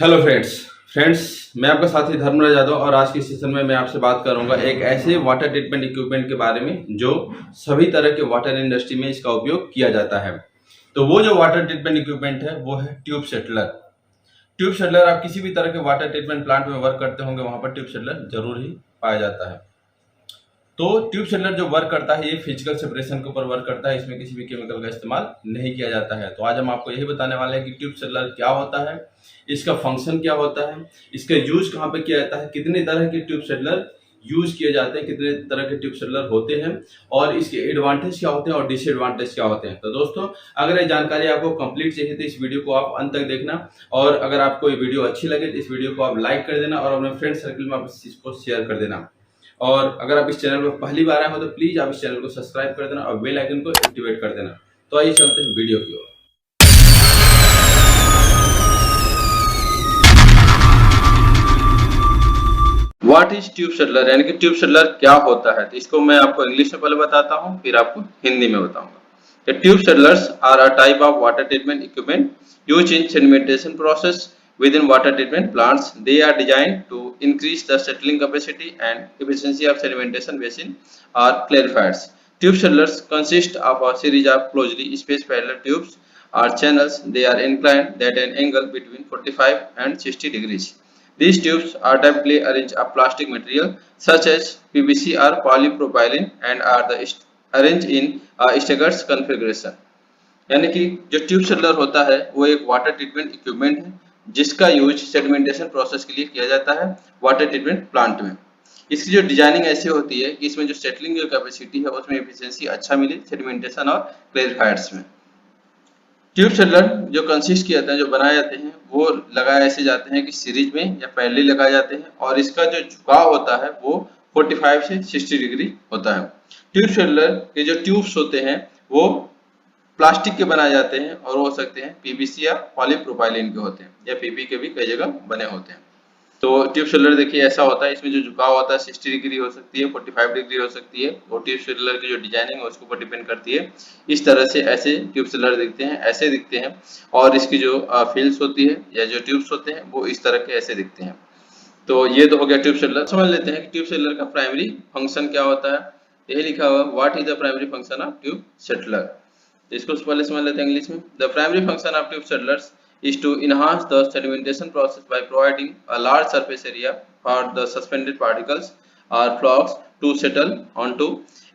Hello friends मैं आपका साथी धर्मराज यादव और आज के सेशन में मैं आपसे बात करूंगा एक ऐसे वाटर ट्रीटमेंट इक्विपमेंट के बारे में जो सभी तरह के वाटर इंडस्ट्री में इसका उपयोग किया जाता है। तो वो जो वाटर ट्रीटमेंट इक्विपमेंट है वो है ट्यूब सेटलर। ट्यूब सेटलर आप किसी भी तरह के वाटर ट्रीटमेंट प्लांट में वर्क करते होंगे, वहां पर ट्यूब सेटलर जरूर ही पाया जाता है। तो ट्यूब सेटलर जो वर्क करता है ये फिजिकल सेपरेशन के ऊपर वर्क करता है, इसमें किसी भी केमिकल का इस्तेमाल नहीं किया जाता है। तो आज हम आपको यही बताने वाले हैं कि ट्यूब सेटलर क्या होता है, इसका फंक्शन क्या होता है, इसका यूज कहाँ पे किया जाता है, कितने तरह के ट्यूब सेटलर यूज किए जाते हैं, कितने तरह के ट्यूब सेटलर होते हैं और इसके एडवांटेज क्या होते हैं और डिसएडवांटेज क्या होते हैं। तो दोस्तों, अगर ये जानकारी आपको कंप्लीट चाहिए तो इस वीडियो को आप अंत तक देखना, और अगर आपको ये वीडियो अच्छी लगे तो इस वीडियो को आप लाइक कर देना और अपने फ्रेंड सर्कल में आप इसको शेयर कर देना। और अगर आप इस चैनल पर पहली बार आए हो तो प्लीज आप इस चैनल को सब्सक्राइब कर देना और बेल आइकन को एक्टिवेट कर देना। तो आइए चलते हैं वीडियो की ओर। व्हाट इज ट्यूब सेटलर, यानी कि ट्यूब सेटलर क्या होता है, तो इसको मैं आपको इंग्लिश में पहले बताता हूँ, फिर आपको हिंदी में बताऊंगा। Tube settlers are a type of water treatment equipment used in sedimentation process within water treatment plants. They are designed to increase the settling capacity and efficiency of sedimentation basin or clarifiers. Tube settlers consist of a series of closely spaced parallel tubes or channels. They are inclined at an angle between 45 and 60 degrees. These tubes are typically arranged of plastic material such as PVC or polypropylene and are arranged in a staggered configuration. यानी कि जो tube settler होता है वो एक water treatment equipment है जिसका use sedimentation process के लिए किया जाता है वाटर ट्रीटमेंट प्लांट में। इसकी जो डिजाइनिंग ऐसी होती है कि इसमें जो सेटलिंग जो कैपेसिटी है उसमें एफिशिएंसी अच्छा मिले सेडिमेंटेशन और क्लेरिफायर्स में। ट्यूब सेटलर जो कंसिस्ट किए जाते हैं, जो बनाए जाते हैं, वो लगाए ऐसे जाते हैं कि सीरीज में या पैरेलल लगाए जाते हैं और इसका जो झुकाव होता है वो 45 से 60 डिग्री होता है। ट्यूब सेटलर के जो ट्यूब्स होते हैं वो प्लास्टिक के बनाए जाते हैं और हो सकते हैं पीवीसी या पॉलीप्रोपाइलीन के होते हैं या पीपी के भी कई जगह बने होते हैं। तो ट्यूब सेटलर देखिए ऐसा होता है, इसमें जो झुकाव होता है 60 डिग्री हो सकती है, 45 डिग्री हो सकती है, और ट्यूब सेटलर की जो डिजाइनिंग है उसके ऊपर डिपेंड करती है। इस तरह से ऐसे ट्यूब सेटलर दिखते हैं, ऐसे दिखते हैं, और इसकी जो फिल्स होती है या जो ट्यूब्स होते हैं वो इस तरह के ऐसे दिखते हैं। तो ये तो हो गया ट्यूब सेटलर। समझ लेते हैं कि ट्यूब सेटलर का प्राइमरी फंक्शन क्या होता है। यही लिखा हुआ what is the primary function of tube settler. इसको पहले समझ लेते हैं इंग्लिश में। The primary function of tube settlers is to enhance the sedimentation process by providing a large surface area for the suspended particles or flocks to settle onto.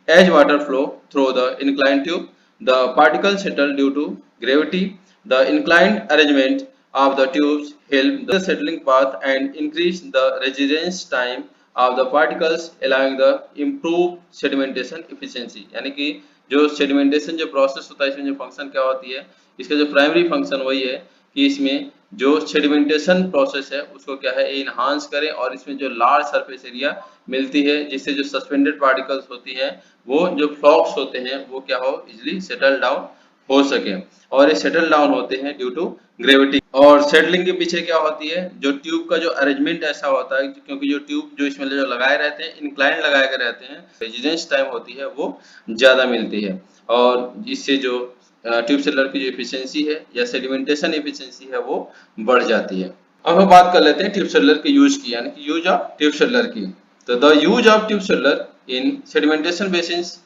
As water flow through the inclined tube, the particles settle due to gravity. The inclined arrangement of the tubes help the settling path and increase the residence time of the particles, allowing the improved sedimentation efficiency. यानी कि जो sedimentation जो process होता है इसमें जो function क्या होती है, इसका जो प्राइमरी फंक्शन वही है कि इसमें जो सेडिमेंटेशन प्रोसेस है उसको क्या है इनहांस करें और इसमें जो लार्ज सरफेस एरिया मिलती है जिससे जो सस्पेंडेड पार्टिकल्स होती हैं वो जो फ्लॉक्स होते हैं वो क्या हो इजिली सेटल डाउन हो सके, और ये सेटल डाउन होते हैं ड्यू टू ग्रेविटी। और सेटलिंग के पीछे क्या होती है, जो ट्यूब का जो अरेंजमेंट ऐसा होता है क्योंकि जो ट्यूब जो इसमें जो लगाए रहते हैं इंक्लाइन लगाए गए रहते हैं, रेजिडेंस टाइम होती है वो ज्यादा मिलती है और इससे जो ट्यूब सेटलर की जो एफिशिएंसी है या सेडिमेंटेशन एफिशिएंसी है वो बढ़ जाती है। अब हम बात कर लेते हैं ट्यूब सेटलर के यूज की, यानी कि यूज ऑफ ट्यूब सेटलर की। तो the use of tube settler in sedimentation basins.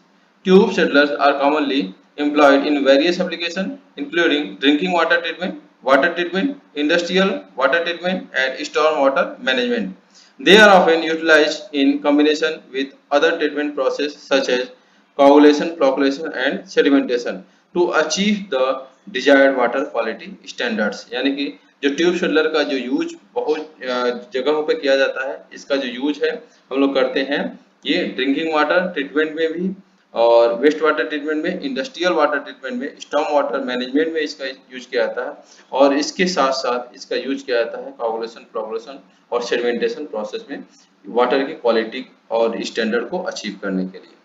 Tube settlers are commonly employed in various applications, including drinking water treatment, industrial water treatment, and stormwater management. They are often utilized in combination with other treatment processes such as coagulation, flocculation, and sedimentation to achieve the desired water quality standards. यानी कि जो tube settler का जो use बहुत जगहों पे किया जाता है, इसका जो यूज है हम लोग करते हैं ये ड्रिंकिंग वाटर ट्रीटमेंट में भी और वेस्ट वाटर ट्रीटमेंट में, इंडस्ट्रियल वाटर ट्रीटमेंट में, स्टॉर्म वाटर मैनेजमेंट में इसका यूज किया जाता है, और इसके साथ साथ इसका यूज किया जाता है कोगुलेशन, फ्लोकुलेशन और सेडिमेंटेशन प्रोसेस में वाटर की क्वालिटी और स्टैंडर्ड को अचीव करने के लिए।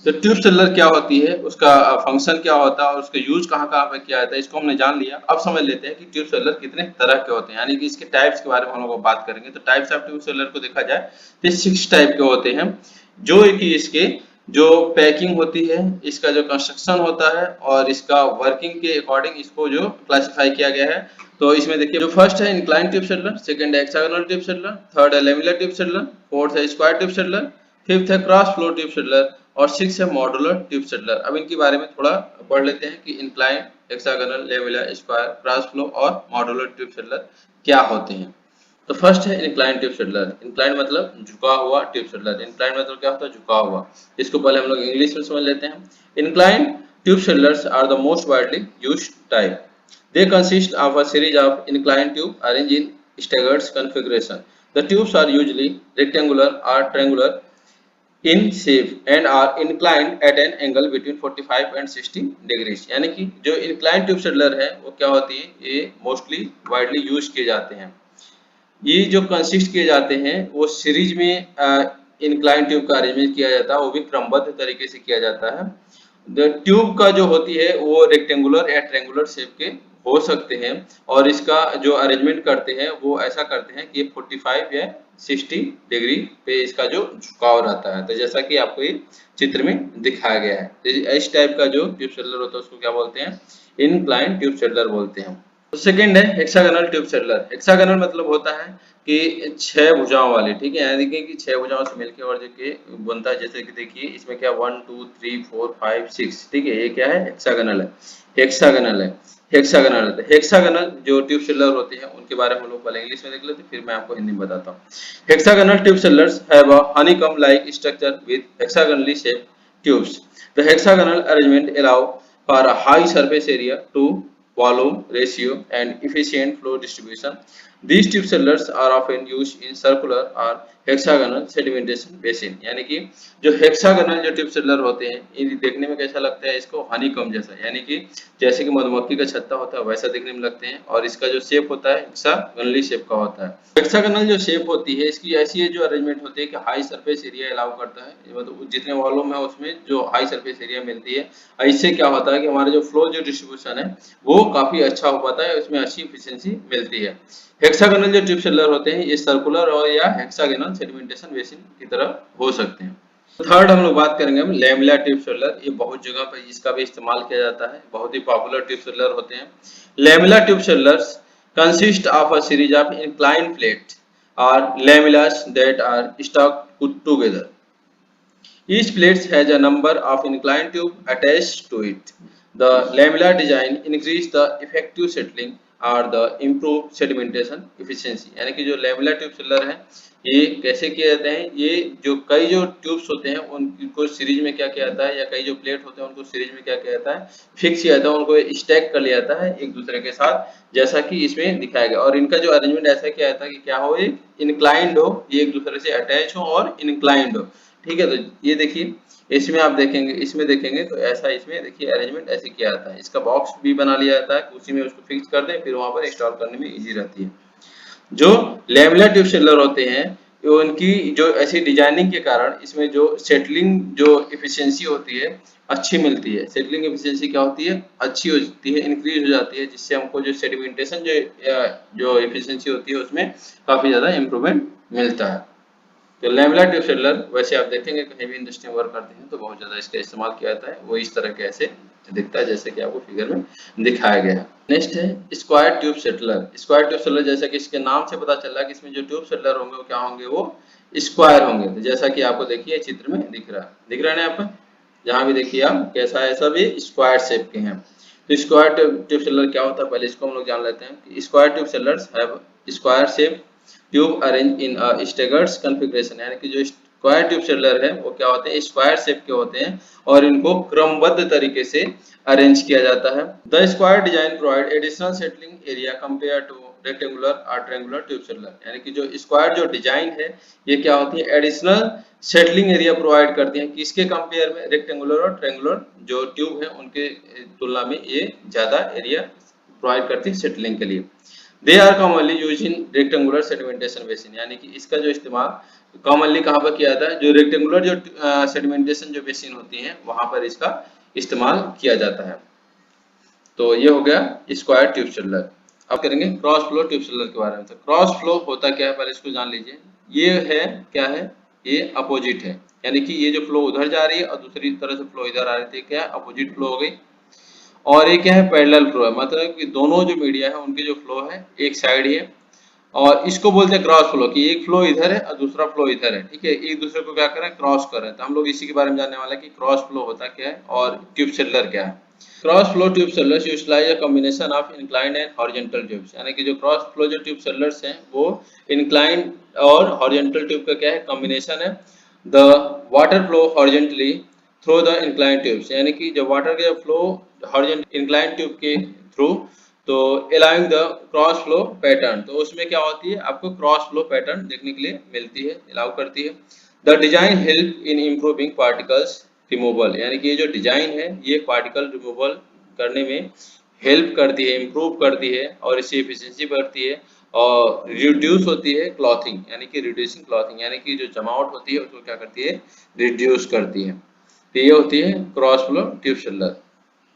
तो ट्यूब सेटलर क्या होती है, उसका फंक्शन क्या होता है और उसका यूज कहाँ पे किया जाता है, इसको हमने जान लिया। अब समझ लेते हैं कि ट्यूब सेटलर कितने तरह के होते हैं, यानी कि इसके टाइप्स के बारे में हम लोग बात करेंगे। तो टाइप्स ऑफ ट्यूब सेटलर को देखा जाए तो 6 टाइप के होते हैं, जो कि इसके जो पैकिंग होती है, इसका जो कंस्ट्रक्शन होता है और इसका वर्किंग के अकॉर्डिंग इसको जो क्लासिफाई किया गया है। तो इसमें देखिए जो फर्स्ट है इंक्लाइन ट्यूब शेड्यूलर, सेकंड है हेक्सागोनल ट्यूब शेड्यूलर, थर्ड है लेमुलर ट्यूब शेड्यूलर, फोर्थ है स्क्वायर ट्यूब शेड्यूलर, फिफ्थ है क्रॉस फ्लो ट्यूब शेड्यूलर और सिक्स है मॉड्यूलर ट्यूब शेड्यूलर। अब इनके बारे में थोड़ा पढ़ लेते हैं कि incline, hexagonal, lamellar, square, cross flow और मॉड्यूलर ट्यूब शेड्यूलर क्या होते हैं। तो फर्स्ट है इंक्लाइन ट्यूब शेड्यूलर। इंक्लाइन मतलब झुका हुआ ट्यूब शेड्यूलर। इंक्लाइन मतलब क्या होता है? झुका हुआ। इसको पहले हम लोग इंग्लिश में समझ लेते हैं। Incline tube settlers are the most widely used type. They consist of a series of inclined tubes arranged in staggered configuration. The tubes are usually rectangular or triangular in shape and are inclined at an angle between 45 and 60 degrees. यानी कि जो inclined tube scheduler है वो क्या होती है? ये mostly widely use किए जाते हैं। ये जो कंसिस्ट किए जाते हैं वो सीरीज में इंक्लाइन ट्यूब का अरेंजमेंट किया जाता है, वो भी क्रमबद्ध तरीके से किया जाता है। ट्यूब का जो होती है वो रेक्टेंगुलर या ट्रायंगुलर शेप के हो सकते हैं और इसका जो अरेंजमेंट करते हैं वो ऐसा करते हैं कि 45 या 60 डिग्री पे इसका जो झुकाव रहता है। तो जैसा कि आपको ये चित्र में दिखाया गया है, तो इस टाइप का जो ट्यूब शेड्यूलर होता है उसको क्या बोलते हैं? इनक्लाइन ट्यूब शेड्यूलर बोलते हैं। तो सेकंड है हेक्सागोनल ट्यूब शेड्यूलर। हेक्सागोनल मतलब होता है कि 6 भुजाओं वाली, ठीक है। यानी देखिए कि 6 भुजाओं से मिलकर और जो कि बनता है, जैसे कि देखिए इसमें क्या 1 2 3 4 5 6, ठीक है। ये क्या है? हेक्सागोनल है। हेक्सागोनल है। हेक्सागोनल है। हेक्सागोनल जो ट्यूब शेड्यूलर होते हैं उनके बारे में हम लोग पहले इंग्लिश में देख लेते हैं, फिर मैं आपको हिंदी में बताता हूँ। Hexagonal tube schedulers have a honeycomb like structure with hexagonally shaped tubes. The hexagonal arrangement allow for a high surface area to volume ratio and efficient flow distribution. These tube cellars are often used in circular or hexagonal sedimentation basin. यानी कि जो hexagonal जो tube seller होते हैं ये देखने में कैसा लगता है? इसको हनीकॉम्ब जैसा, यानी कि जैसे कि मधुमक्खी का छत्ता होता है वैसा देखने में लगते हैं और इसका जो शेप होता है हेक्सागोनली शेप का होता है। हेक्सागोनल जो शेप होती है इसकी ऐसी जो अरेंजमेंट होती है कि हाई सरफेस एरिया अलाउ करता है, मतलब जितने वॉल्यूम है उसमें जो हाई सरफेस एरिया मिलती है। इससे क्या होता है कि हमारा जो फ्लो जो डिस्ट्रीब्यूशन है वो काफी अच्छा हो पाता है, उसमें अच्छी एफिशिएंसी मिलती है। हेक्सागोनल जो ट्यूब शेड्यूलर होते हैं ये सर्कुलर और या हेक्सागोनल सेडिमेंटेशन बेसिन की तरह हो सकते हैं। थर्ड हम लोग बात करेंगे हम लेमुलर ट्यूब शेड्यूलर। ये बहुत जगह पर इसका भी इस्तेमाल किया जाता है, बहुत ही पॉपुलर ट्यूब शेड्यूलर होते हैं। Lamellar tube schedulers consist of a series of inclined plates or lamellars that are stuck put together. Each plate has a number of inclined tubes attached to it. The lamellar design increase the effective settling और the improve sedimentation efficiency। यानी कि जो lamellar tube scheduler है ये कैसे किए जाते हैं? ये जो कई जो ट्यूब्स होते हैं उनको सीरीज में क्या किया जाता है, या कई जो प्लेट होते हैं उनको सीरीज में क्या किया जाता है? फिक्स किया जाता है, उनको स्टैक कर लिया जाता है एक दूसरे के साथ, जैसा कि इसमें दिखाया गया। और इनका जो अरेंजमेंट ऐसा किया जाता है कि क्या हो, एक इंक्लाइंड हो, ये एक दूसरे से अटैच हो और इंक्लाइंड हो, ठीक है। तो ये देखिए इसमें आप देखेंगे, इसमें देखेंगे तो ऐसा इसमें देखिए अरेंजमेंट ऐसे किया जाता है। इसका बॉक्स भी बना लिया जाता है, उसी में उसको फिक्स कर दें, फिर वहां पर इंस्टॉल करने में इजी रहती है। जो लेमुलर ट्यूब शेड्यूलर होते हैं उनकी जो ऐसी डिजाइनिंग के कारण इसमें जो सेटलिंग जो एफिशिएंसी होती है अच्छी मिलती है। सेटलिंग एफिशिएंसी क्या होती है? अच्छी हो जाती है, इंक्रीज हो जाती है, जिससे हमको जो सेडिमेंटेशन जो एफिशिएंसी होती है उसमें काफी ज्यादा इंप्रूवमेंट मिलता है। तो लेमुलर ट्यूब शेड्यूलर वैसे आप देखेंगे कहीं भी इंडस्ट्री में वर्क करते हैं तो बहुत ज्यादा इसका इस्तेमाल किया जाता है। वो इस तरह के ऐसे दिखता है जैसे कि आपको फिगर में दिखाया गया है। नेक्स्ट है square tube scheduler. Square tube scheduler जैसा कि इसके नाम से पता चल रहा है कि इसमें जो ट्यूब शेड्यूलर होंगे वो क्या होंगे? वो स्क्वायर होंगे। तो जैसा कि आपको देखिए चित्र में दिख रहा है ना यहाँ पर, जहाँ भी देखिए आप कैसा है, सब ये स्क्वायर शेप के हैं। तो स्क्वायर ट्यूब शेड्यूलर क्या होता है पहले इसको हम लोग जान लेते हैं कि square tube schedulers have square shape tube arrange in staggered configuration. यानी कि जो स्क्वायर ट्यूब शेड्यूलर है वो क्या होते हैं? स्क्वायर शेप के होते हैं और इनको क्रमबद्ध तरीके से अरेंज किया जाता है। The square design provide additional settling area compare two rectangular और ट्रायंगुलर ट्यूब शेड्यूलर। यानी कि जो स्क्वायर जो डिजाइन है ये क्या होती है? एडिशनल सेटलिंग एरिया प्रोवाइड करती है। किसके कंपेयर में? रेक्टेंगुलर और ट्रायंगुलर जो ट्यूब है उनके तुलना में ये ज्यादा एरिया प्रोवाइड करती है सेटलिंग के लिए। They are commonly use in rectangular sedimentation basin. यानी कि इसका जो इस्तेमाल कॉमनली कहाँ पर किया जाता है? जो रेक्टेंगुलर जो सेडिमेंटेशन जो बेसिन होती है वहां पर इसका इस्तेमाल किया जाता है। तो ये हो गया स्क्वायर ट्यूब शेड्यूलर। अब करेंगे क्रॉस फ्लो ट्यूब शेड्यूलर के बारे में। तो क्रॉस फ्लो होता क्या है पहले इसको जान लीजिए। ये है क्या है? ये अपोजिट है, यानी कि ये जो फ्लो उधर जा रही है और दूसरी तरह से फ्लो इधर आ रही थी, क्या अपोजिट फ्लो हो गई। और ये क्या है, पैरेलल फ्लो है, मतलब कि दोनों जो मीडिया है उनके जो फ्लो है एक साइड ही है। और इसको बोलते हैं क्रॉस फ्लो, कि एक फ्लो इधर है और दूसरा फ्लो इधर है, ठीक है, एक दूसरे को क्या कर रहे हैं, क्रॉस कर रहे हैं। तो हम लोग इसी के बारे में जानने वाले हैं कि क्रॉस फ्लो होता क्या है और ट्यूब शेल्डर क्या है। Cross flow tube settlers utilize a combination of inclined and horizontal tubes, यानी कि जो क्रॉस फ्लो जो ट्यूब शेल्डर्स हैं वो इंक्लाइंड और हॉरिजॉन्टल ट्यूब का क्या है, कॉम्बिनेशन है। The water flow horizontally through the inclined tubes, यानी कि जब वाटर का फ्लो हॉरिजॉन्टल इंक्लाइंड ट्यूब के थ्रू, तो allowing the cross flow pattern, तो उसमें क्या होती है, आपको क्रॉस फ्लो पैटर्न देखने के लिए मिलती है, अलाउ करती है। The design help in improving particles removal, यानी कि ये जो डिजाइन है ये पार्टिकल रिमूवल करने में हेल्प करती है, इम्प्रूव करती है और इससे एफिशिएंसी बढ़ती है और रिड्यूस होती है क्लॉथिंग, यानी कि रिड्यूसिंग क्लॉथिंग, यानी कि जो जमावट होती है उसको क्या करती है, रिड्यूस करती है। तो ये होती है cross flow tube shareholder.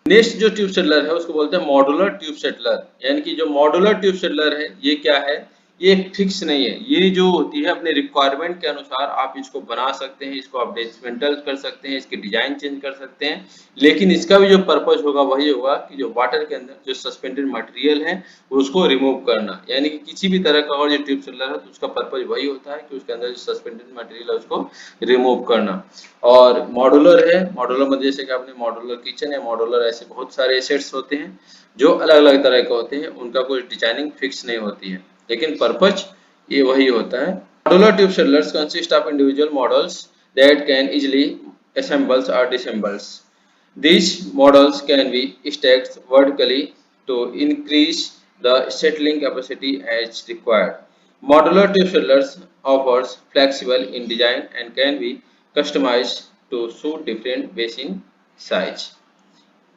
Next जो ट्यूब शेल्डर है उसको बोलते हैं मॉड्यूलर ट्यूब शेल्डर, यानी कि जो मॉड्यूलर ट्यूब शेल्डर है ये क्या है, ये फिक्स नहीं है, ये जो होती है अपने रिक्वायरमेंट के अनुसार आप इसको बना सकते हैं, इसको आप डिसमेंटल कर सकते हैं, इसकी डिजाइन चेंज कर सकते हैं, लेकिन इसका भी जो पर्पज होगा वही होगा कि जो वाटर के अंदर जो सस्पेंडेड मटेरियल है उसको रिमूव करना, यानी कि किसी भी तरह का और जो ट्यूब शेल्डर है तो उसका पर्पज वही होता है कि उसके अंदर जो सस्पेंडेड मटेरियल है उसको रिमूव करना। और मॉड्यूलर है, मॉड्यूलर में जैसे कि आपने मॉड्यूलर किचन या मॉड्यूलर ऐसे बहुत सारे सेट्स होते हैं जो अलग अलग तरह के होते हैं, उनका कोई डिजाइनिंग फिक्स नहीं होती है, लेकिन पर्पज ये वही होता है। Modular tube settlers consist of individual models that can easily assembles or disassembles. These models can be stacked vertically to increase the settling capacity as required. Modular tube shoulders offers flexible in design and can be customized to suit different basin size.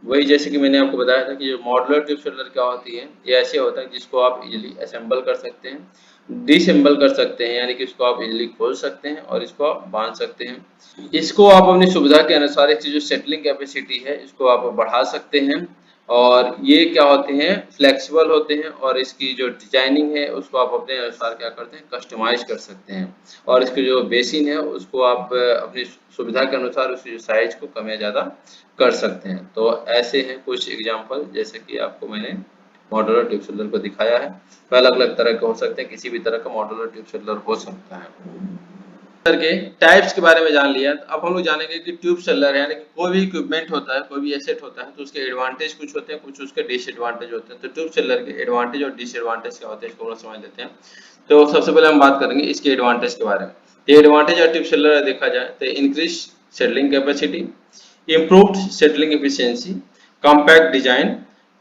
वही जैसे कि मैंने आपको बताया था कि जो modular tube settler क्या होती है, ये ऐसे होता है जिसको आप इजीली असेंबल कर सकते हैं, डिसेंबल कर सकते हैं, यानी कि इसको आप इजीली खोल सकते हैं और इसको आप बांध सकते हैं। इसको आप अपनी सुविधा के अनुसार इसकी जो सेटलिंग कैपेसिटी है इसको आप बढ़ा सकते हैं। और ये क्या होते हैं, फ्लेक्सिबल होते हैं और इसकी जो डिजाइनिंग है उसको आप अपने अनुसार क्या करते हैं, कस्टमाइज कर सकते हैं। और इसकी जो बेसिन है उसको आप अपनी सुविधा के अनुसार उसकी जो साइज को कम या ज्यादा कर सकते हैं। तो ऐसे हैं कुछ एग्जांपल, जैसे कि आपको मैंने मॉड्यूलर ट्यूब शेल्डर को दिखाया है, तो अलग अलग तरह के हो सकते हैं, किसी भी तरह का मॉड्यूलर ट्यूब शेल्डर हो सकता है। के टाइप्स के बारे में जान लिया, तो अब हम लोग जानेंगे कि ट्यूब शेल्डर यानी कि कोई भी इक्विपमेंट होता है, कोई भी एसेट होता है, तो उसके एडवांटेज कुछ होते हैं, कुछ उसके डिसएडवांटेज होते हैं। तो ट्यूब शेल्डर के एडवांटेज और डिसएडवांटेज क्या होते हैं इसको समझ लेते हैं। तो सबसे पहले हम बात करेंगे इसके एडवांटेज के बारे में। तो एडवांटेज ऑफ ट्यूब शेल्डर देखा जाए तो increase settling capacity, improved settling efficiency, compact design,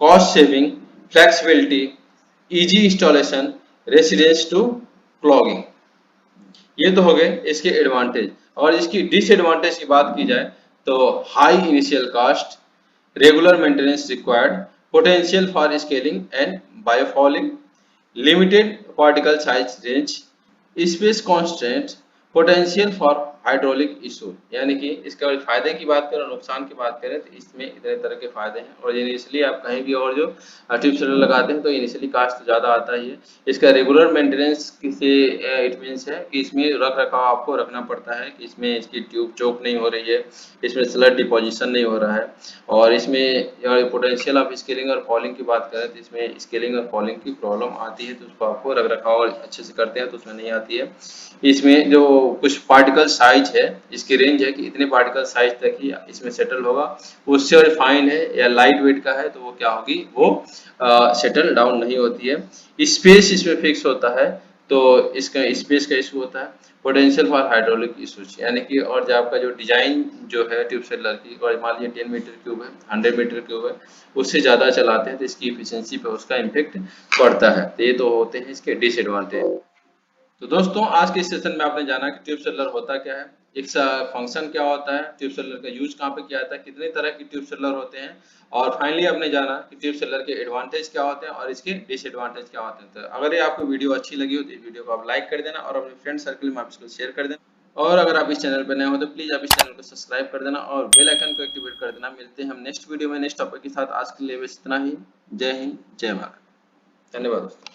cost saving, flexibility, easy installation, resistance to clogging। ये तो हो गए इसके एडवांटेज। और इसकी डिसएडवांटेज की बात की जाए तो high initial cost, regular maintenance required, potential for scaling and biofouling, limited particle size range, space constant, potential for hydraulic issue, यानी कि इसके फायदे की बात करें और नुकसान की बात करें तो इसमें इतने तरह के फायदे हैं। और इनिशियली आप कहीं भी और जो ट्यूब शेल्डर लगाते हैं तो इनिशियली कास्ट तो ज़्यादा आता ही है। इसका रेगुलर मेंटेनेंस किसे इट मीन्स है कि इसमें रख रखाव आपको रखना पड़ता है कि इसमें इसकी ट्यूब चोक नहीं हो रही है, इसमें स्लड डिपोजिशन नहीं हो रहा है। और इसमें पोटेंशियल ऑफ स्केलिंग और फॉलिंग की बात करें तो इसमें स्केलिंग और फॉलिंग की प्रॉब्लम आती है, तो उसको आपको रख रखाव अच्छे से करते हैं तो उसमें नहीं आती है। इसमें जो कुछ पार्टिकल साइज है, इसकी रेंज है कि इतने पार्टिकल साइज तक ही इसमें सेटल होगा, उससे और फाइन है या लाइट वेट का है तो वो क्या होगी, वो सेटल डाउन नहीं होती है। स्पेस इसमें फिक्स होता है तो इसका स्पेस का इशू होता है। पोटेंशियल फॉर हाइड्रोलिक इशूज, यानी कि और जो आपका जो डिजाइन जो है ट्यूब शेल्डर की, और मान लीजिए 10 मीटर क्यूब है, 100 मीटर क्यूब है, उससे ज़्यादा चलाते हैं तो इसकी इफिशियंसी पे उसका इम्पेक्ट पड़ता है। तो ये तो होते हैं इसके डिसएडवांटेज। तो दोस्तों आज के सेशन में आपने जाना कि ट्यूब शेल्डर होता क्या है, एक फंक्शन क्या होता है, ट्यूब शेल्डर का यूज कहाँ पे किया जाता है, कितने तरह की ट्यूब शेल्डर होते हैं, और फाइनली आपने जाना कि ट्यूब शेल्डर के एडवांटेज क्या होते हैं और इसके डिसएडवांटेज क्या होते हैं। तो अगर ये आपको वीडियो अच्छी लगी हो तो वीडियो को आप लाइक कर देना और अपने फ्रेंड सर्कल में आप इसको शेयर कर देना। और अगर आप इस चैनल पर नए हो तो प्लीज आप इस चैनल को सब्सक्राइब कर देना और बेल आइकन को एक्टिवेट कर देना। मिलते हैं हम नेक्स्ट वीडियो में नेक्स्ट टॉपिक के साथ। आज के लिए बस इतना ही। जय हिंद, जय भारत, धन्यवाद दोस्तों।